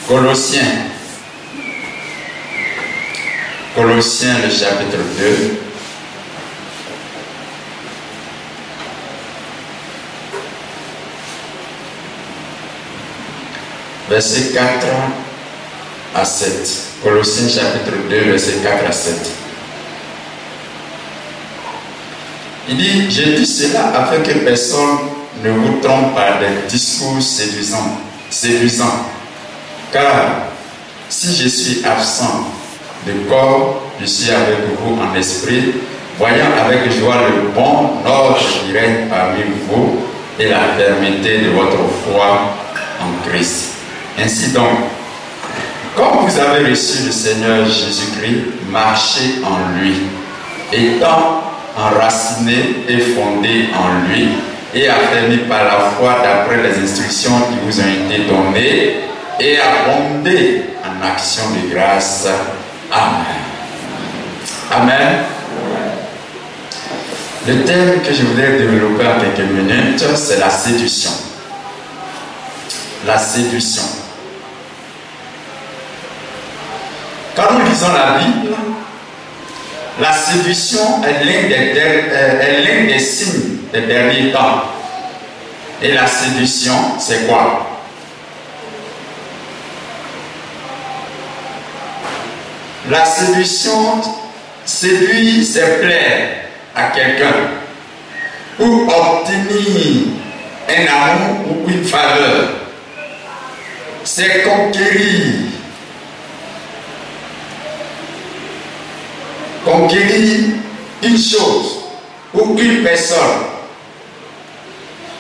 Colossiens. Colossiens, le chapitre 2. Versets 4 à 7. Colossiens chapitre 2, versets 4 à 7. Il dit, j'ai dit cela afin que personne ne vous trompe par des discours séduisants. Car si je suis absent de corps, je suis avec vous en esprit, voyant avec joie le bon ordre qui règne parmi vous et la fermeté de votre foi en Christ. Ainsi donc, comme vous avez reçu le Seigneur Jésus-Christ, marchez en lui, étant enraciné et fondé en lui et affermi par la foi d'après les instructions qui vous ont été données et abondé en action de grâce. Amen. Amen. Le thème que je voudrais développer en quelques minutes, c'est la séduction. La séduction. Quand nous lisons la Bible, la séduction est l'un des signes des derniers temps. Et la séduction, c'est quoi? La séduction, séduire, c'est plaire à quelqu'un ou obtenir un amour ou une faveur. C'est conquérir. Conquérir une chose ou une personne.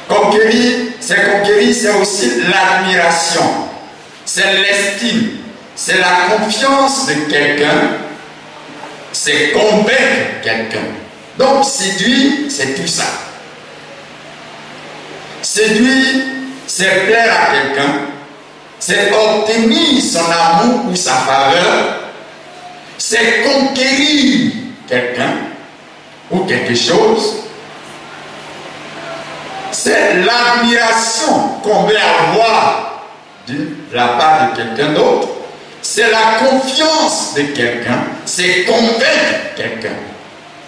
Conquérir, c'est aussi l'admiration, c'est l'estime, c'est la confiance de quelqu'un, c'est convaincre quelqu'un. Donc séduire, c'est tout ça. Séduire, c'est plaire à quelqu'un, c'est obtenir son amour ou sa faveur, c'est conquérir quelqu'un ou quelque chose, c'est l'admiration qu'on veut avoir de la part de quelqu'un d'autre, c'est la confiance de quelqu'un, c'est convaincre quelqu'un.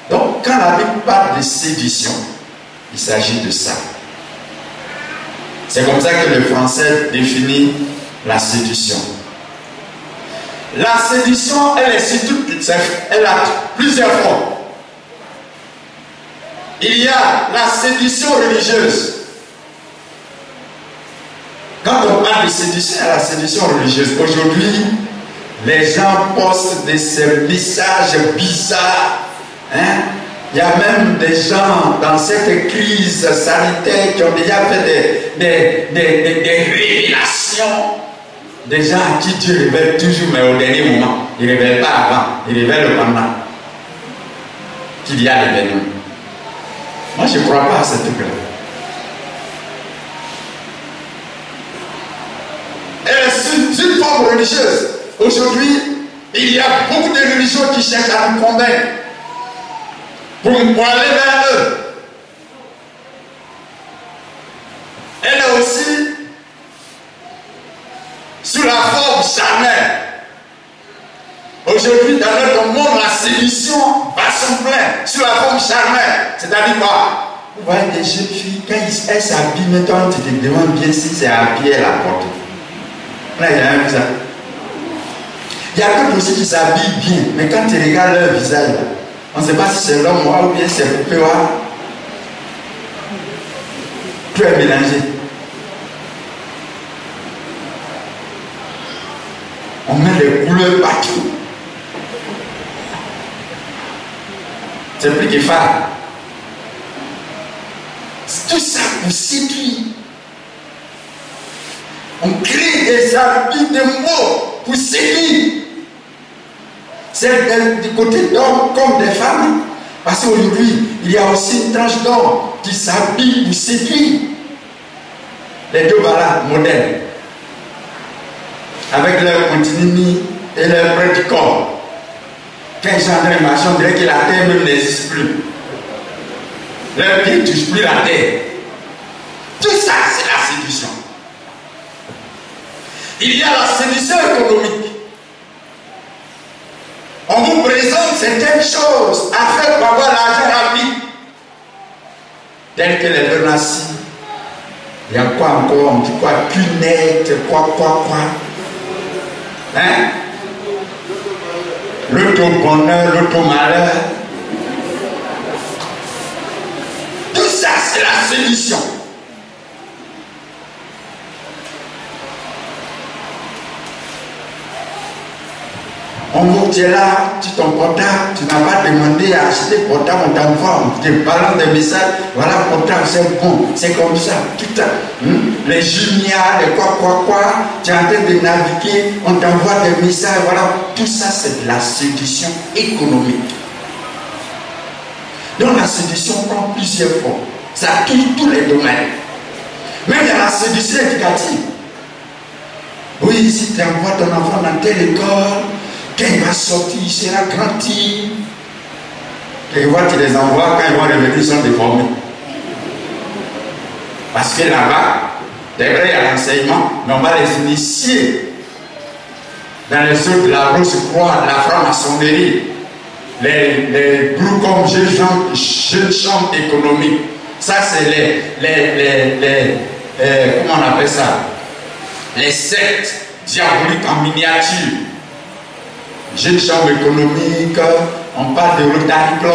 Donc quand la Bible parle de séduction, il s'agit de ça. C'est comme ça que le français définit la séduction. La séduction, elle a plusieurs formes. Il y a la séduction religieuse. Quand on parle de séduction, il y a la séduction religieuse. Aujourd'hui, les gens postent ces messages bizarres. Il y a même des gens dans cette crise sanitaire qui ont déjà fait des révélations. Des gens à qui Dieu révèle toujours, mais au dernier moment. Il ne révèle pas avant, il révèle pendant qu'il y a l'événement. Moi, je ne crois pas à ce truc-là. Et c'est une forme religieuse. Aujourd'hui, il y a beaucoup de religions qui cherchent à nous convaincre pour aller vers eux. Elle est aussi sous la forme charnelle. Aujourd'hui, dans notre monde, la séduction va son plein sous la forme charnelle. C'est-à-dire quoi? Vous voyez des jeunes filles, quand elles s'habillent, maintenant tu te demandes bien si c'est habillé à la porte. Là, il y a un visage. Il y a d'autres aussi qui s'habillent bien, mais quand tu regardes leur visage, là, on ne sait pas si c'est l'homme ou bien c'est poupée. Tout est mélangé. On met les couleurs partout. C'est plus que phare. Tout ça pour séduire. On crée des habits de mots pour séduire. C'est du côté d'hommes comme des femmes. Parce qu'aujourd'hui, il y a aussi une tranche d'hommes qui s'habillent pour séduire. Les deux voilà, modèles. Avec leur continue et leur près du corps. Quand ils sont en train de marcher, on dirait que la terre même n'existe plus. Leurs pieds ne touchent plus la terre. Tout ça, c'est la séduction. Il y a la séduction économique. On vous présente certaines choses à faire pour avoir l'argent rapide. Telles que les donnations. Il y a quoi encore? On dit quoi? Cunette, quoi. Hein? L'auto-bonheur, l'auto-malheur. Tout ça, c'est la séduction. On vous dit là, tu ton portable, tu n'as pas demandé à acheter portable, on t'envoie, on te balance des messages, voilà, portable, c'est bon, c'est comme ça, tout ça. Les juniors, les quoi, tu es en train de naviguer, on t'envoie des messages, voilà, tout ça c'est de la séduction économique. Donc la séduction prend plusieurs formes, ça touche tous les domaines. Même il y a la séduction éducative. Oui, si tu envoies ton enfant dans telle école, quand il va sortir, il sera grandi. Et vois, tu les envoies, quand ils vont revenir, ils sont déformés. Parce que là-bas, c'est vrai, il y a l'enseignement, mais on va les initier dans les eaux de la grosse croix, de la franc-maçonnerie, les groupes comme jeunes chambres économiques. Ça, c'est comment on appelle ça? Les sectes diaboliques en miniature. Jeune chambre économique, on parle de Rotary Club,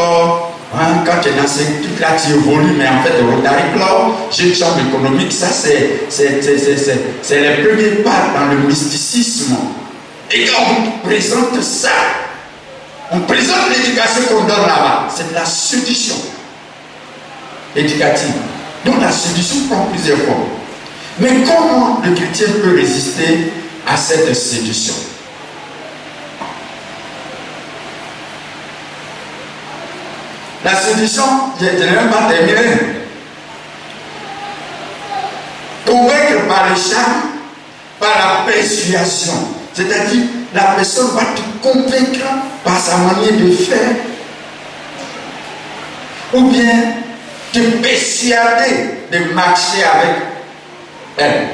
hein, quand tu es dans cette truc là, tu évolues, mais en fait, le Rotary Club, jeune chambre économique, ça c'est les premiers pas dans le mysticisme. Et quand on présente ça, on présente l'éducation qu'on donne là-bas, c'est de la séduction éducative. Donc la séduction prend plusieurs formes. Mais comment le chrétien peut résister à cette séduction? La séduction, je n'ai même pas terminé. Convaincre par le charme, par la persuasion. C'est-à-dire, la personne va te convaincre par sa manière de faire. Ou bien te persuader de marcher avec elle.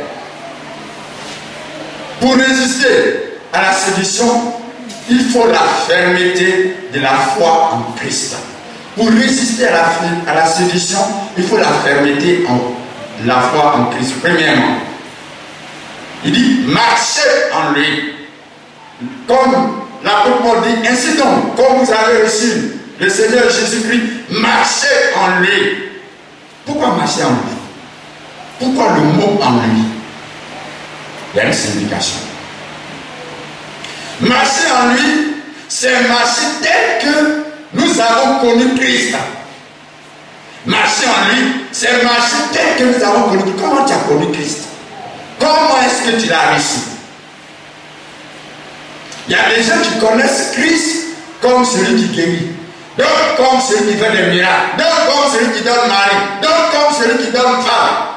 Pour résister à la séduction, il faut la fermeté de la foi en Christ. Pour résister à la séduction, il faut la fermeté en la foi en Christ. Premièrement, il dit marchez en lui. Comme l'apôtre Paul dit, ainsi donc, comme vous avez reçu le Seigneur Jésus-Christ, marchez en lui. Pourquoi marcher en lui? Pourquoi le mot en lui? Il y a une signification. Marcher en lui, c'est marcher tel que nous avons connu Christ. Marcher en lui, c'est marcher tel que nous avons connu Christ. Comment tu as connu Christ? Comment est-ce que tu l'as reçu? Il y a des gens qui connaissent Christ comme celui qui guérit, d'autres comme celui qui fait des miracles, d'autres comme celui qui donne mari, d'autres comme celui qui donne femme.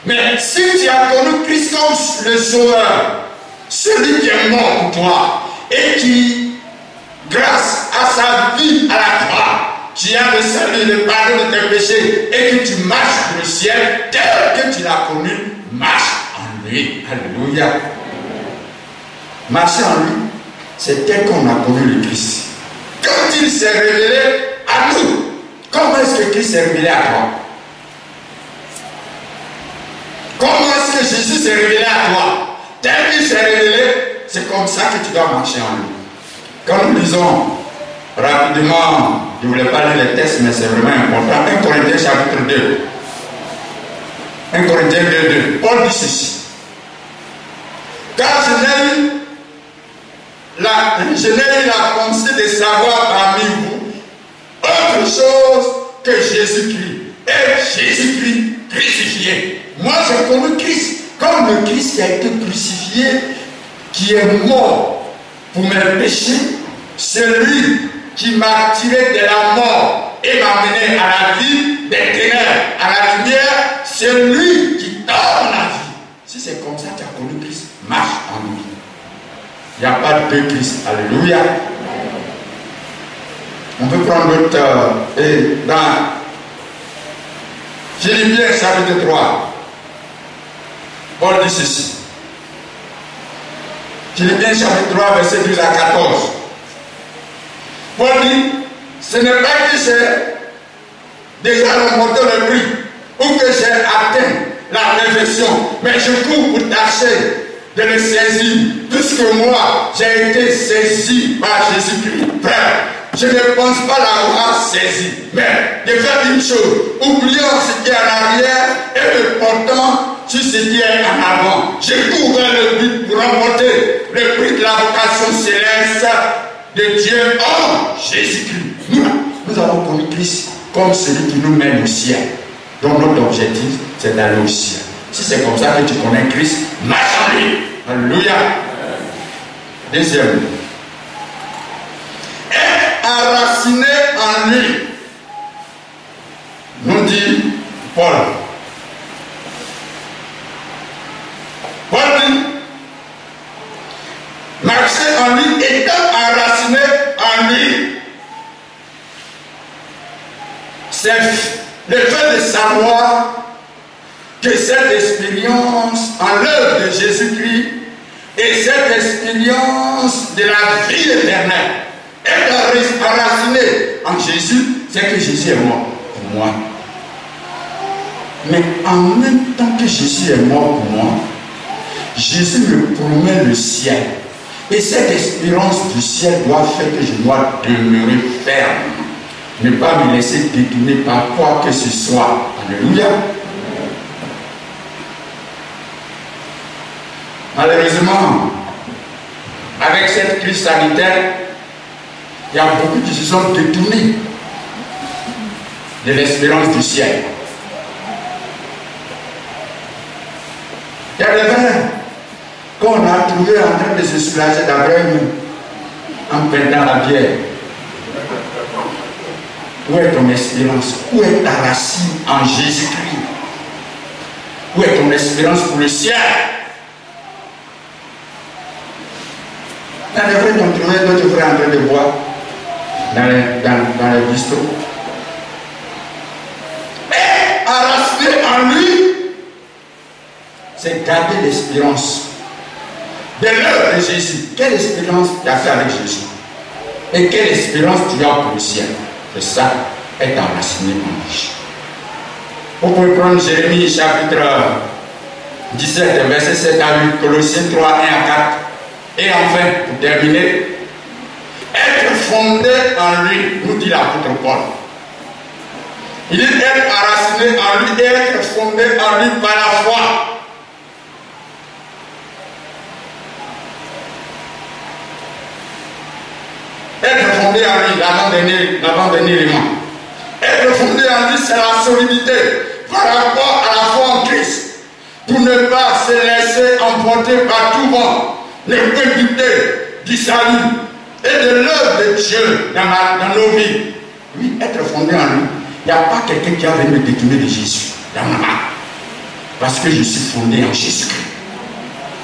Mais si tu as connu Christ comme le Sauveur, celui qui est mort pour toi et qui, grâce à sa vie à la croix, tu as le salut, le pardon de tes péchés et que tu marches dans le ciel tel que tu l'as connu, marche en lui. Alléluia. Marcher en lui, c'est tel qu'on a connu le Christ. Quand il s'est révélé à nous, comment est-ce que Christ s'est révélé à toi? Comment est-ce que Jésus s'est révélé à toi? Tel qu'il s'est révélé, c'est comme ça que tu dois marcher en lui. Quand nous lisons rapidement, je ne voulais pas lire les textes, mais c'est vraiment important. 1 Corinthiens chapitre 2. 1 Corinthiens 2, 2. Paul dit ceci. Car je n'ai eu la pensée de savoir parmi vous autre chose que Jésus-Christ. Et Jésus-Christ crucifié. Moi j'ai connu Christ comme le Christ qui a été crucifié, qui est mort pour mes péchés, celui qui m'a tiré de la mort et m'a mené à la vie, des ténèbres à la lumière, celui qui donne la vie. Si c'est comme ça que tu as connu Christ, marche en lui. Il n'y a pas de Christ. Alléluia. On peut prendre d'autres dans Philippiens chapitre 3. Paul dit ceci. Philippiens chapitre 3, verset 12 à 14. Paul dit, ce n'est pas que j'ai déjà remporté le prix ou que j'ai atteint la perfection, mais je cours pour tâcher de le saisir, puisque moi, j'ai été saisi par Jésus-Christ. Frère, je ne pense pas l'avoir saisi, mais de faire une chose, oublions ce qui est en arrière et le portant sur ce qui est en avant. Je cours vers le but pour remporter le prix de la vocation céleste de Dieu en Jésus-Christ. Nous avons connu Christ comme celui qui nous mène au ciel. Donc notre objectif, c'est d'aller au ciel. Si c'est comme ça que tu connais Christ, marche en lui. Alléluia. Deuxième. Être enraciné en lui, nous dit Paul. Paul dit, marcher en lui, étant enraciné en lui. C'est le fait de savoir que cette expérience en l'œuvre de Jésus-Christ et cette expérience de la vie éternelle, être enraciné en Jésus, c'est que Jésus est mort pour moi. Mais en même temps que Jésus est mort pour moi, Jésus me promet le ciel. Et cette espérance du ciel doit faire que je dois demeurer ferme. Ne pas me laisser détourner par quoi que ce soit. Alléluia. Malheureusement, avec cette crise sanitaire, il y a beaucoup qui se sont détournés de l'espérance du ciel. Il y a des frères qu'on a trouvé en train de se soulager d'après nous, en peintant la bière. Où est ton espérance? Où est ta racine en Jésus-Christ? Où est ton espérance pour le ciel? Il y a des frères qui ont trouvé d'autres frères en train de boire dans les bistrots. Et enraciné en lui, c'est garder l'espérance de l'œuvre de Jésus. Quelle espérance tu as fait avec Jésus? Et quelle espérance tu as pour le ciel? C'est ça, être enraciné en lui. Vous pouvez prendre Jérémie chapitre 17, verset 7 à 8, Colossiens 3, 1 à 4. Et enfin, pour terminer, être fondé en lui, nous dit l'apôtre Paul. Il dit être enraciné en lui et être fondé en lui par la foi. Être fondé en lui, l'avant-dernier élément. Être fondé en lui, c'est la solidité par rapport à la foi en Christ. Pour ne pas se laisser emporter par tout vent, ne pas douter du salut et de l'œuvre de Dieu dans nos vies. Oui, être fondé en lui. Il n'y a pas quelqu'un qui a venu me détourner de Jésus. Il y en a pas. Parce que je suis fondé en Jésus-Christ.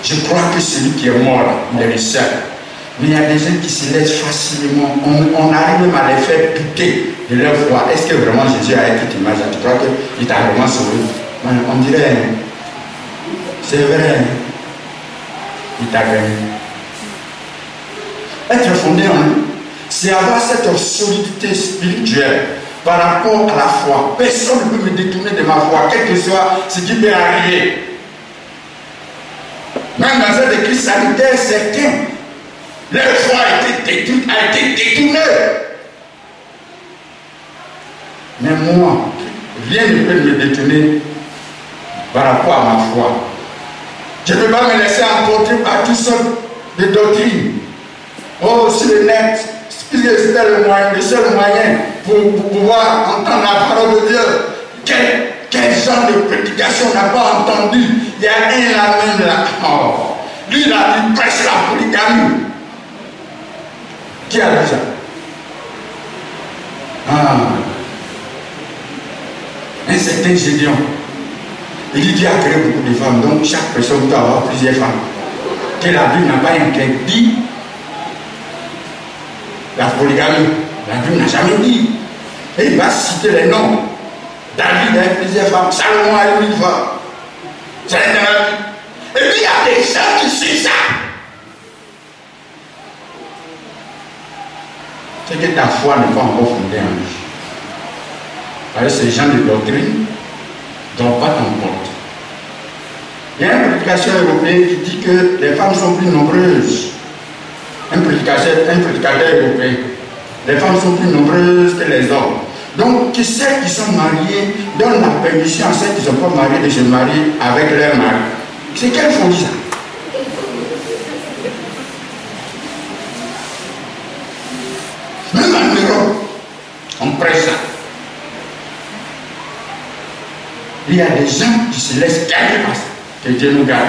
Je crois que celui qui est mort, il est le seul. Mais il y a des gens qui se laissent facilement. On arrive même à les faire douter de leur foi. Est-ce que vraiment Jésus a été image? Tu crois qu'il t'a vraiment sauvé? On dirait, c'est vrai. Il t'a gagné. Être fondé en lui, c'est avoir cette solidité spirituelle par rapport à la foi. Personne ne peut me détourner de ma foi, quel que soit ce qui peut arriver. Même dans cette crise sanitaire, certains, leur foi a été détournée. Mais moi, rien ne peut me détourner par rapport à ma foi. Je ne peux pas me laisser emporter par toutes sortes de doctrines. Oh, sur le net, puisque c'était le seul moyen pour pouvoir entendre la parole de Dieu. Quel genre de prédication on n'a pas entendu? Il y a un là même là. Oh, lui, il a dit prêche la polygamie. Qui a dit ça? Un certain Gédéon. Il dit Dieu a créé beaucoup de femmes, donc chaque personne doit avoir plusieurs femmes. Que la Bible n'a pas interdit la polygamie. La Bible n'a jamais dit. Et il va citer les noms. David a plusieurs femmes, Salomon a 8 femmes. C'est dans la Bible. Et puis il y a des gens qui suivent ça. que ta foi n'est pas encore fondée en lui. Parce que ces gens de doctrine ne donnent pas ton compte. Il y a une prédication européenne qui dit que les femmes sont plus nombreuses. Un prédicateur européen. Les femmes sont plus nombreuses que les hommes. Donc, celles qui sont mariées donnent la permission à celles qui ne sont pas mariées de se marier avec leur mari. C'est quelle folie ça? Même en Europe, on presse ça. Il y a des gens qui se laissent gagner par ça. Que Dieu nous garde.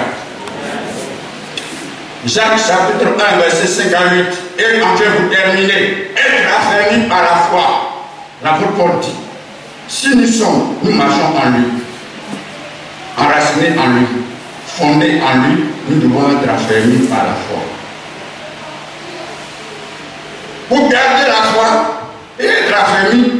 Jacques chapitre 1, verset 58. Et enfin vous terminez. Être affermi par la foi. L'apôtre Paul dit, si nous marchons en lui, enracinés en lui, fondés en lui, nous devons être affermis par la foi. Pour garder la foi et être affermi,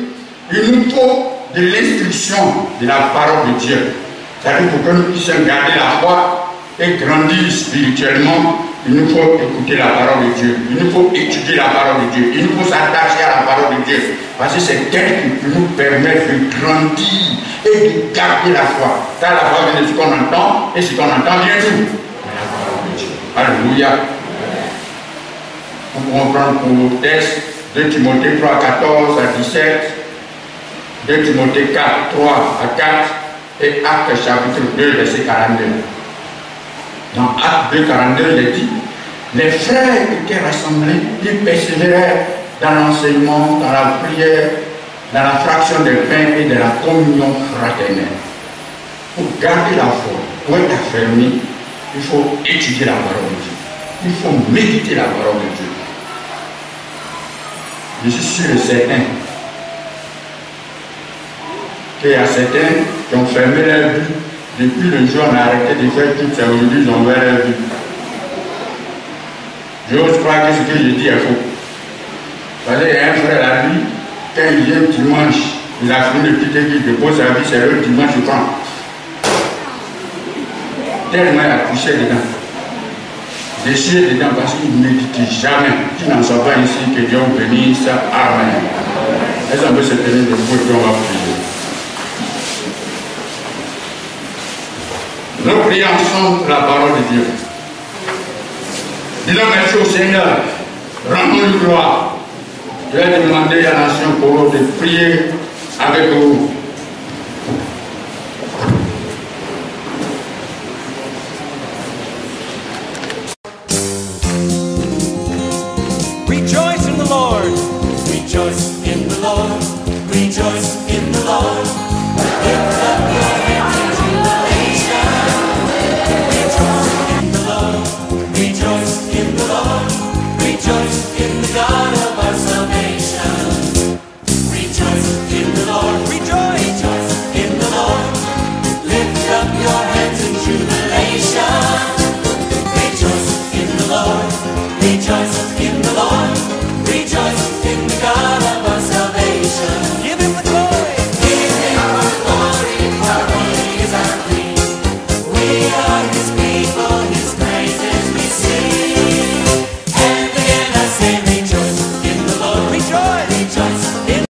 il nous faut de l'instruction de la parole de Dieu. C'est-à-dire pour que nous puissions garder la foi et grandir spirituellement, il nous faut écouter la parole de Dieu. Il nous faut étudier la parole de Dieu. Il nous faut s'attacher à la parole de Dieu. Parce que c'est elle qui nous permet de grandir et de garder la foi. Car la foi vient de ce qu'on entend et ce qu'on entend vient d'où? De la parole de Dieu. Alléluia. Nous pouvons prendre pour texte 2 Timothée 3, 14 à 17, 2 Timothée 4, 3 à 4 et Actes chapitre 2, verset 42. Dans Acte 2, 42, il est dit, les frères étaient rassemblés, ils persévérèrent dans l'enseignement, dans la prière, dans la fraction des pains et de la communion fraternelle. Pour garder la foi, pour être affermi, il faut étudier la parole de Dieu. Il faut méditer la parole de Dieu. Je suis sûr et certain qu'il y a certains qui ont fermé leur vue. Depuis le jour où on a arrêté de faire tout ça, aujourd'hui ils ont ouvert leur vue. J'ose croire que ce que je dis est faux. Parce qu'il y a un frère à lui, quand il vient dimanche, il a fini le petit équipe de pose sa vie, c'est le dimanche, il prend. Tellement il a couché dedans. Je suis dedans parce qu'il ne médite jamais. Qui n'en soit pas ici, que Dieu vous bénisse. Amen. Est-ce qu'on peut se tenir debout et puis on va prier? Nous prions ensemble la parole de Dieu. Disons merci au Seigneur. Rendons-lui gloire. Je vais demander à la nation Coro de prier avec vous. Rejoice in the Lord. Rejoice in the Lord. Rejoice